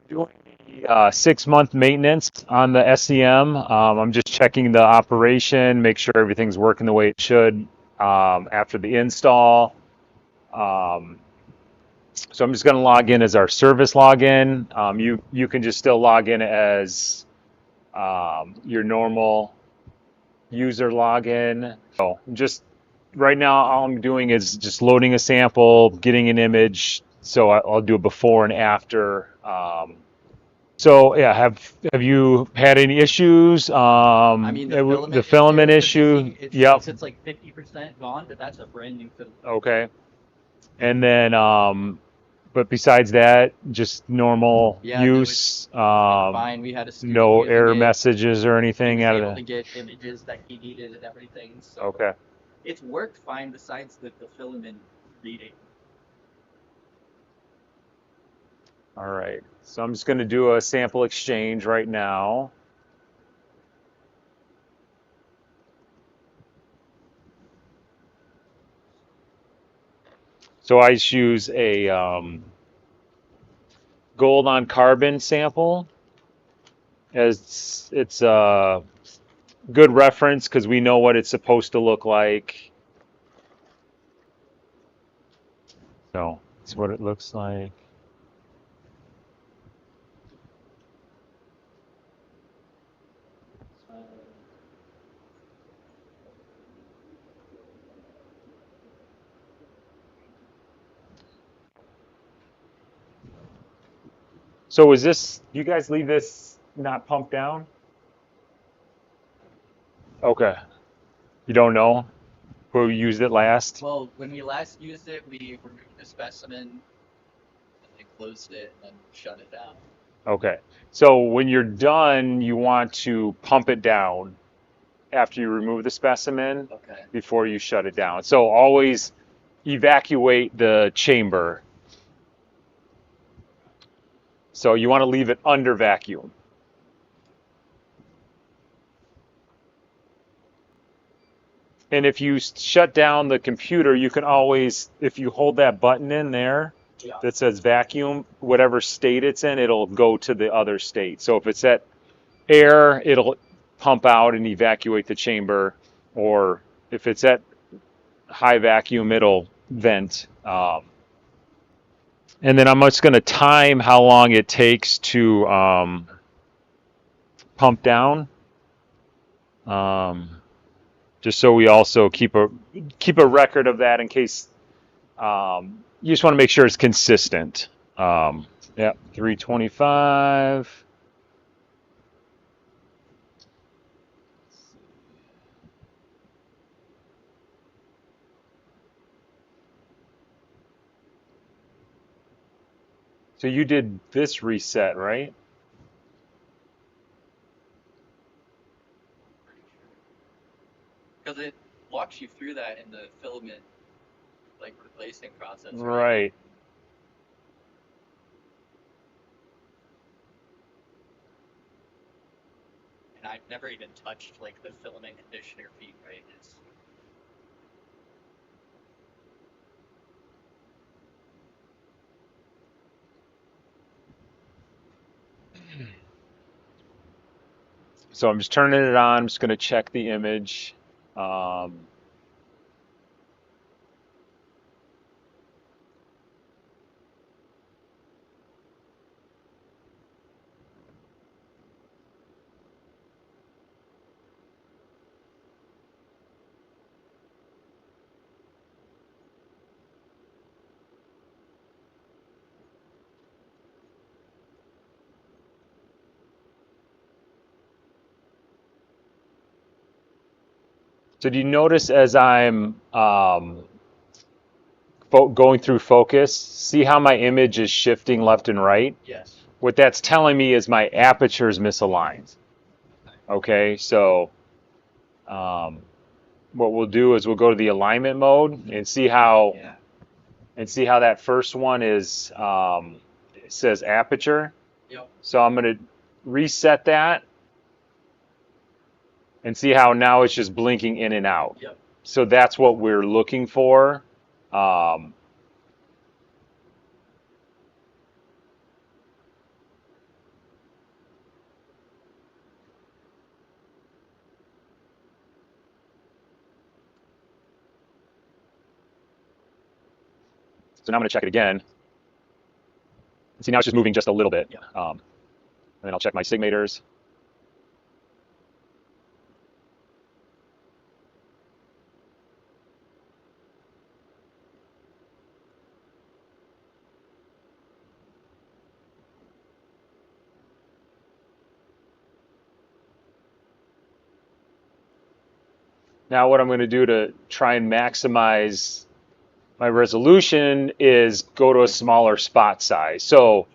Doing the 6-month maintenance on the SEM. I'm just checking the operation, make sure everything's working the way it should after the install. Um, so I'm just going to log in as our service login. You can just still log in as your normal user login. So just right now, all I'm doing is just loading a sample, getting an image. So I'll do a before and after. So yeah, have you had any issues? I mean, The the filament filament, you issue. see, it Yep. says it's like 50% gone, but that's a brand new filament. Okay. And then, but besides that, just normal Yeah, no, use. it's been fine. We had a student No using error it. messages or He anything was out of able the. to get images that he needed and everything. So Okay. it's worked fine besides the filament reading. All right. So I'm just going to do a sample exchange right now. So I just use a gold on carbon sample as it's a good reference because we know what it's supposed to look like. So it's what it looks like. So is this, you guys leave this not pumped down? Okay. You don't know who used it last? Well, when we last used it, we removed the specimen and then closed it and then shut it down. Okay. So when you're done, you want to pump it down after you remove the specimen Okay. before you shut it down. So always evacuate the chamber. So you want to leave it under vacuum. And if you shut down the computer, you can always, if you hold that button in there Yeah. that says vacuum, whatever state it's in, it'll go to the other state. So if it's at air, it'll pump out and evacuate the chamber. Or if it's at high vacuum, it'll vent. And then I'm just going to time how long it takes to pump down. Um, just so we also keep a record of that in case you just want to make sure it's consistent. Yeah, 325. So you did this reset, right? Because it walks you through that in the filament like replacing process, right? Right. And I've never even touched like the filament conditioner feed, right? It's So I'm just turning it on. I'm just going to check the image. Um, so do you notice as I'm going through focus, see how my image is shifting left and right? yes. What that's telling me is my aperture is misaligned. Okay. Okay, so um, what we'll do is we'll go to the alignment mode Yeah. and see how that first one is it says aperture. Yep. So I'm going to reset that and see how now it's just blinking in and out. Yep. So that's what we're looking for. Um, So now I'm going to check it again. See, now it's just moving just a little bit. Yeah. And then I'll check my sigmators. Now what I'm going to do to try and maximize my resolution is go to a smaller spot size. So,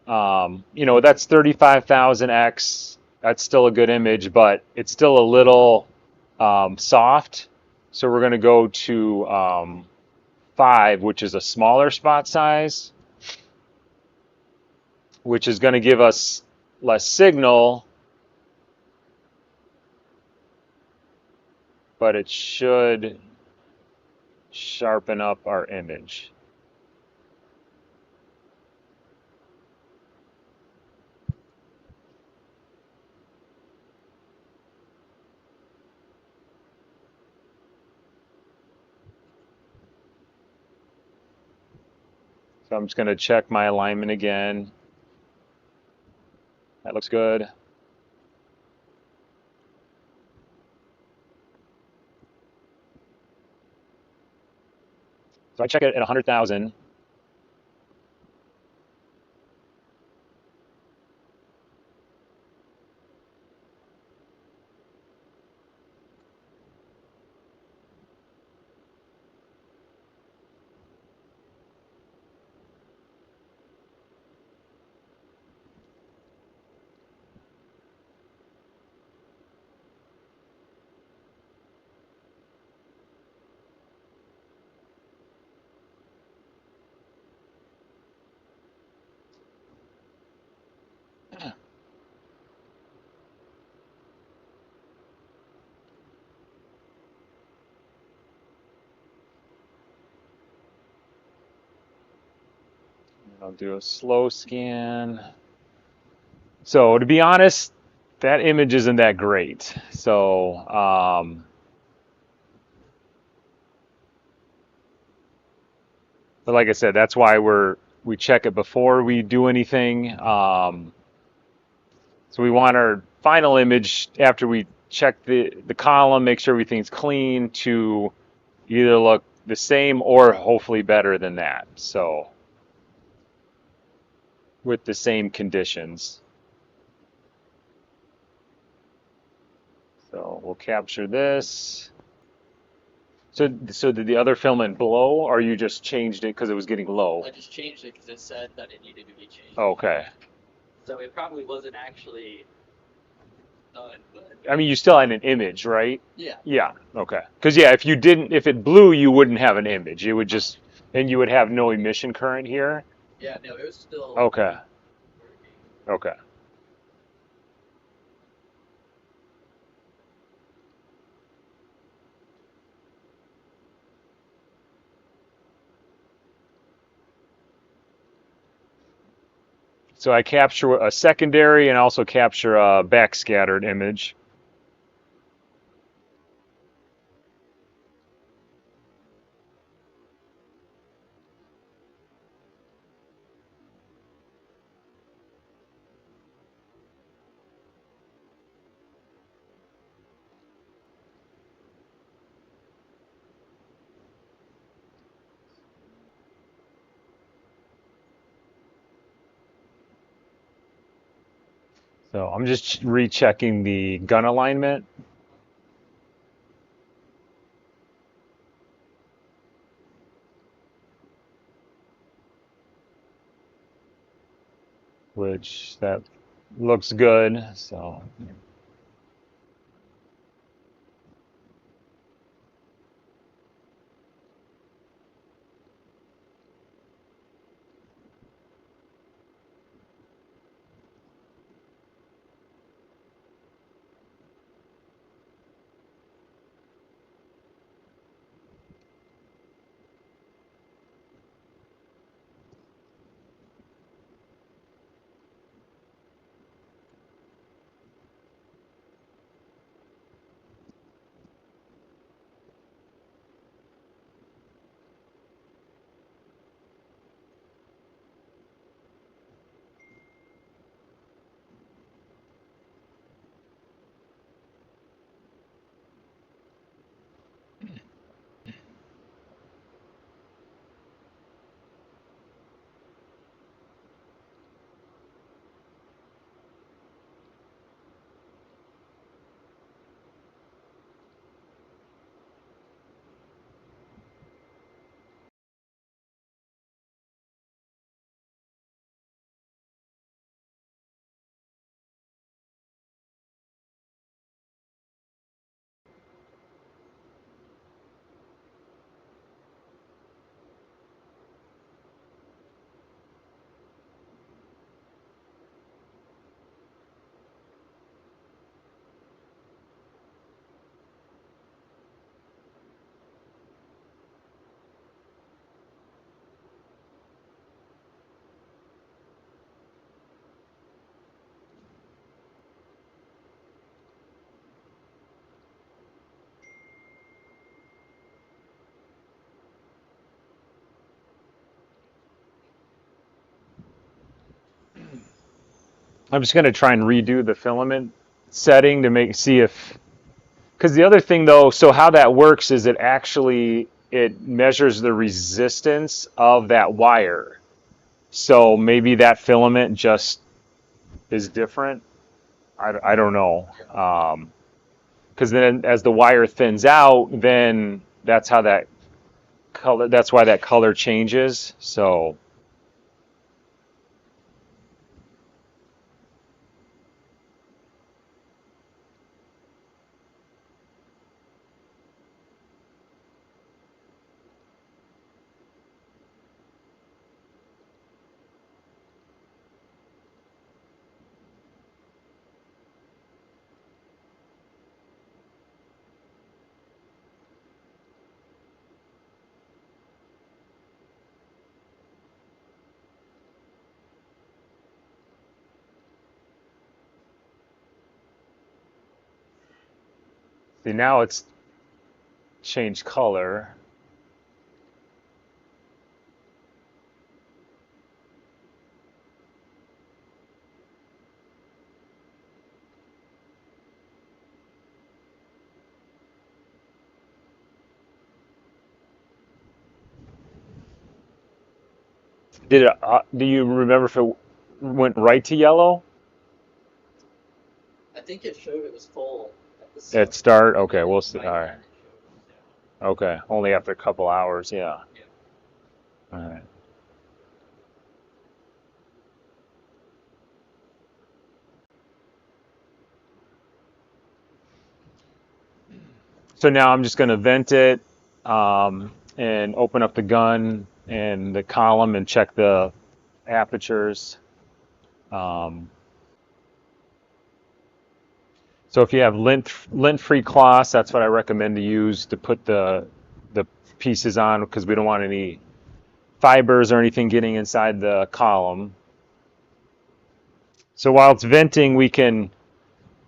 that's 35,000x. That's still a good image, but it's still a little soft. So we're going to go to 5, which is a smaller spot size, which is going to give us less signal, but it should sharpen up our image. So I'm just going to check my alignment again. That looks good. So I check it at 100,000. I'll do a slow scan. So to be honest, that image isn't that great. So, but like I said, that's why we check it before we do anything. So we want our final image after we check the column, make sure everything's clean, to either look the same or hopefully better than that. So with the same conditions. So we'll capture this. So did the other filament blow, or you just changed it because it was getting low? I just changed it because it said that it needed to be changed. Okay. So it probably wasn't actually done, but I mean, you still had an image, right? yeah. Yeah. Okay. Because yeah, if it blew, you wouldn't have an image. It would just, and you would have no emission current here. Yeah, no, it was still Okay. working. Okay. So I capture a secondary and also capture a backscattered image. So I'm just rechecking the gun alignment. Which that looks good. So I'm just going to try and redo the filament setting to see if, because the other thing though, so how that works is it measures the resistance of that wire. So maybe that filament just is different. I don't know. Because then as the wire thins out, then that's why that color changes. So see now it's changed color. Do you remember if it went right to yellow I think it showed it was full at the at start, start? and Okay, then we'll it see. All might right. not show it was down. Okay, only after a couple hours. Yeah. Yeah. All right. So now I'm just going to vent it and open up the gun and the column and check the apertures. Um, so if you have lint-free cloths, that's what I recommend to use to put the pieces on because we don't want any fibers or anything getting inside the column. So while it's venting, we can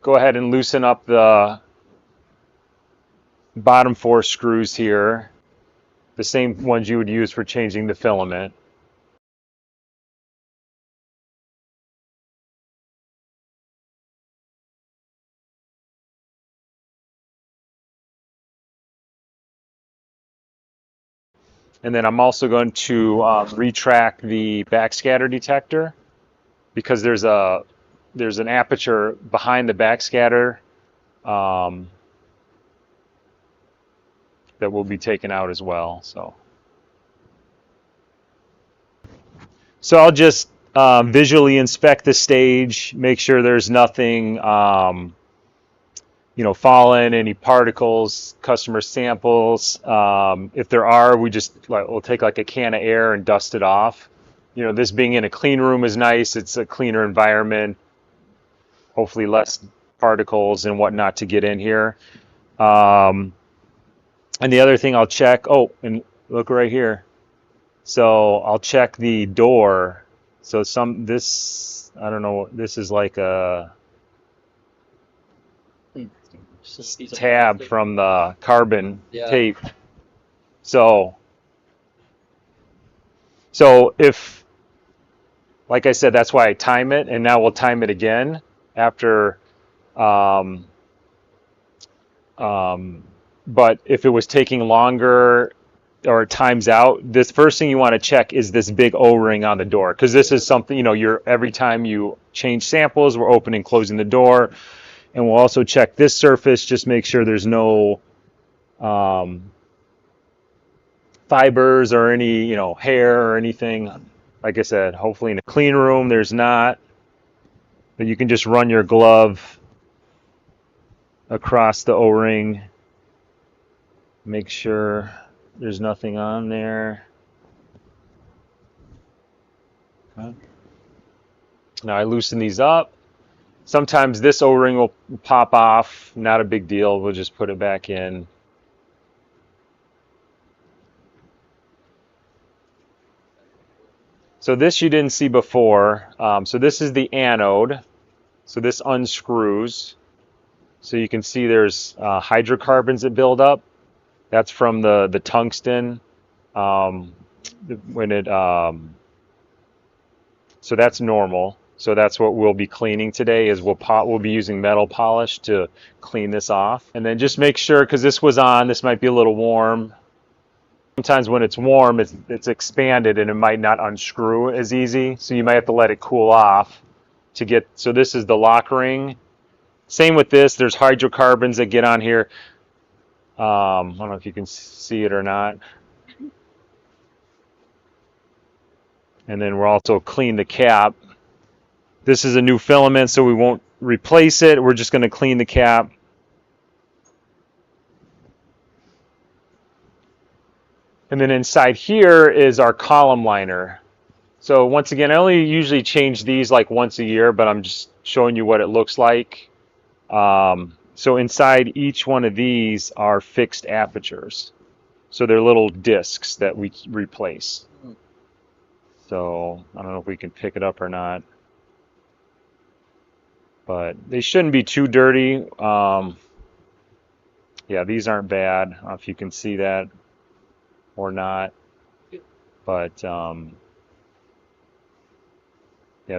go ahead and loosen up the bottom four screws here, the same ones you would use for changing the filament. And then I'm also going to retract the backscatter detector because there's an aperture behind the backscatter um, that will be taken out as well. So I'll just visually inspect the stage, make sure there's nothing fallen, any particles, customer samples. If there are, we'll take like a can of air and dust it off. This being in a clean room is nice. It's a cleaner environment, hopefully less particles and whatnot to get in here. Um, and the other thing I'll check, and look right here. So I'll check the door. So I don't know, this is like a Just a piece of tab plastic. from the carbon Yeah. tape. So if, like I said, that's why I time it, and now we'll time it again after. Um, but if it was taking longer or it times out, this first thing you want to check is this big O-ring on the door because this is something you're every time you change samples, we're opening and closing the door, and we'll also check this surface, just make sure there's no um, fibers or any hair or anything. Like I said, hopefully in a clean room there's not, but you can just run your glove across the O-ring, make sure there's nothing on there. Okay. Now I loosen these up. Sometimes this O-ring will pop off, not a big deal, we'll just put it back in. So this you didn't see before. So this is the anode. So this unscrews. So you can see there's hydrocarbons that build up. That's from the tungsten. Um, when it So that's normal. So that's what we'll be cleaning today is we'll be using metal polish to clean this off. And then just make sure, because this was on, this might be a little warm. Sometimes when it's warm, it's expanded and it might not unscrew as easy. So you might have to let it cool off to get, so this is the lock ring. Same with this, there's hydrocarbons that get on here. I don't know if you can see it or not. And then we'll also clean the cap. This is a new filament, so we won't replace it. We're just going to clean the cap. And then inside here is our column liner. So once again, I only usually change these like once a year, but I'm just showing you what it looks like. So inside each one of these are fixed apertures. So they're little discs that we replace. So I don't know if we can pick it up or not. But they shouldn't be too dirty. Yeah, these aren't bad. I don't know if you can see that or not. But yeah,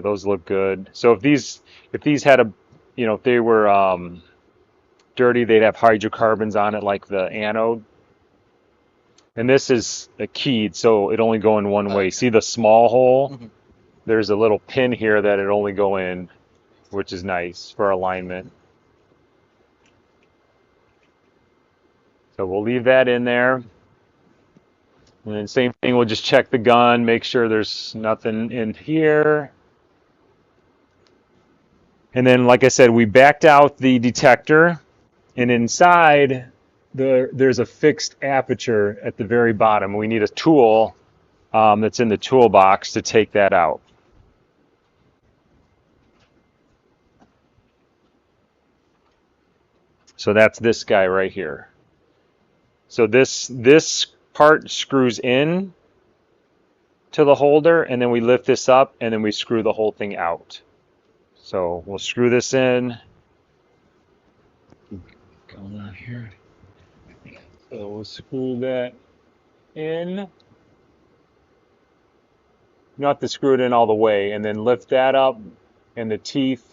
those look good. So if these had a, if they were dirty, they'd have hydrocarbons on it like the anode. And this is a keyed, so it only go in one way. See the small hole? Mm-hmm. There's a little pin here that it only go in, which is nice for alignment. So we'll leave that in there. And then same thing, we'll just check the gun, make sure there's nothing in here. And then, like I said, we backed out the detector, and inside there's a fixed aperture at the very bottom. We need a tool that's in the toolbox to take that out. So that's this guy right here. So this part screws in to the holder, and then we lift this up, and then we screw the whole thing out. So we'll screw this in. Going on here. So we'll screw that in. You don't have to screw it in all the way, and then lift that up, and the teeth.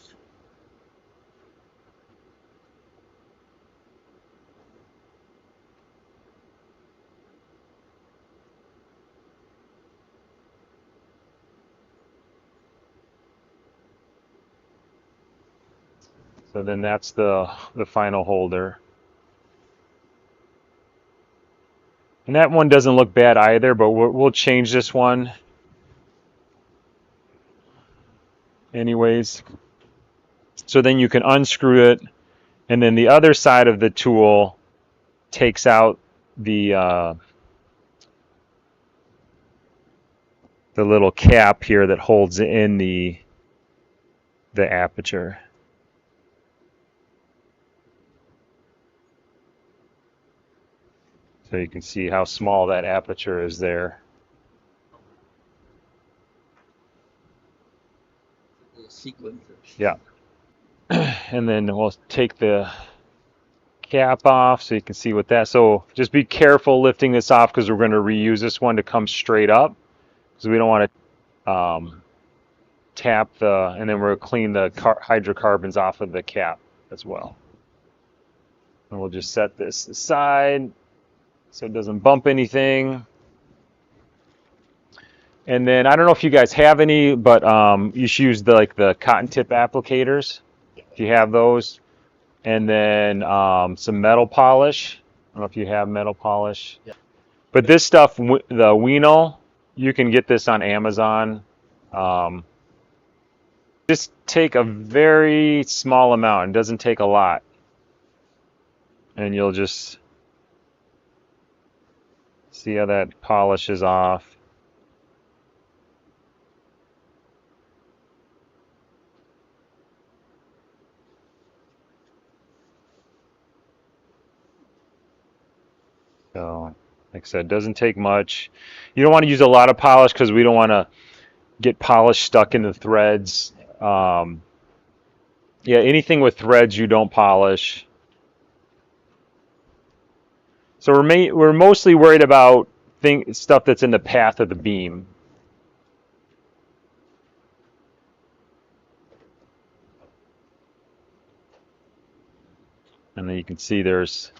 So then that's the final holder. And that one doesn't look bad either, but we'll change this one anyways. So then you can unscrew it, and then the other side of the tool takes out the little cap here that holds in the aperture. So you can see how small that aperture is there. Sequencer. Yeah. And then we'll take the cap off so you can see what that. So just be careful lifting this off because we're going to reuse this one to come straight up because we don't want to tap and then we're going to clean the hydrocarbons off of the cap as well. And we'll just set this aside so it doesn't bump anything. And then I don't know if you guys have any, but you should use the cotton tip applicators if you have those. And then some metal polish. I don't know if you have metal polish. Yeah. But this stuff, the Weeno, you can get this on Amazon. Just take a very small amount. It doesn't take a lot. And you'll just see how that polishes off. So, like I said, it doesn't take much. You don't want to use a lot of polish because we don't want to get polish stuck in the threads. Yeah, anything with threads you don't polish. So we're mostly worried about stuff that's in the path of the beam. And then you can see there's,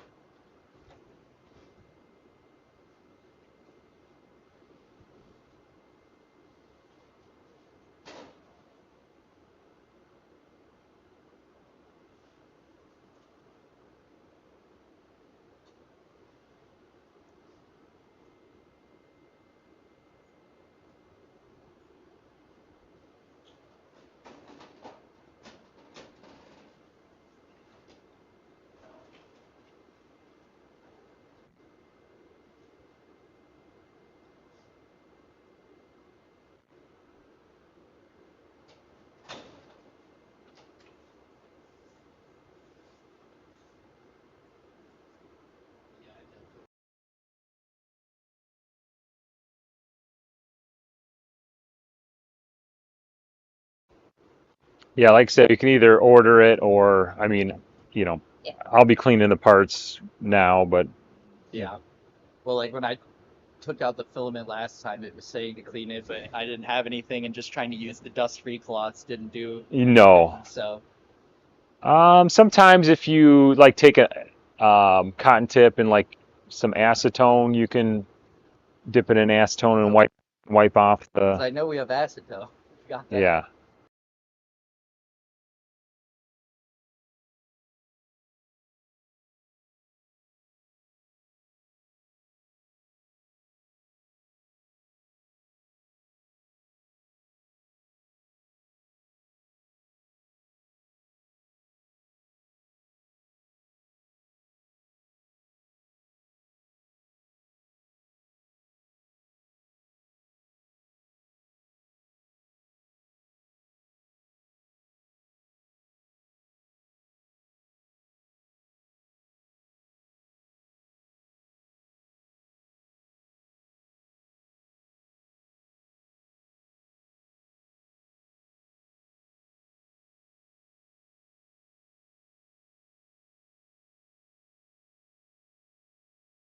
yeah, like I said, you can either order it or, I mean, you know, I'll be cleaning the parts now, but Yeah. Well, like when I took out the filament last time, it was saying to clean it, but I didn't have anything, and just trying to use the dust-free cloths didn't do you anything. know, So sometimes if you like take a cotton tip and like some acetone, you can dip it in acetone and okay, wipe off 'cause the, I know we have acetone. Got that. yeah.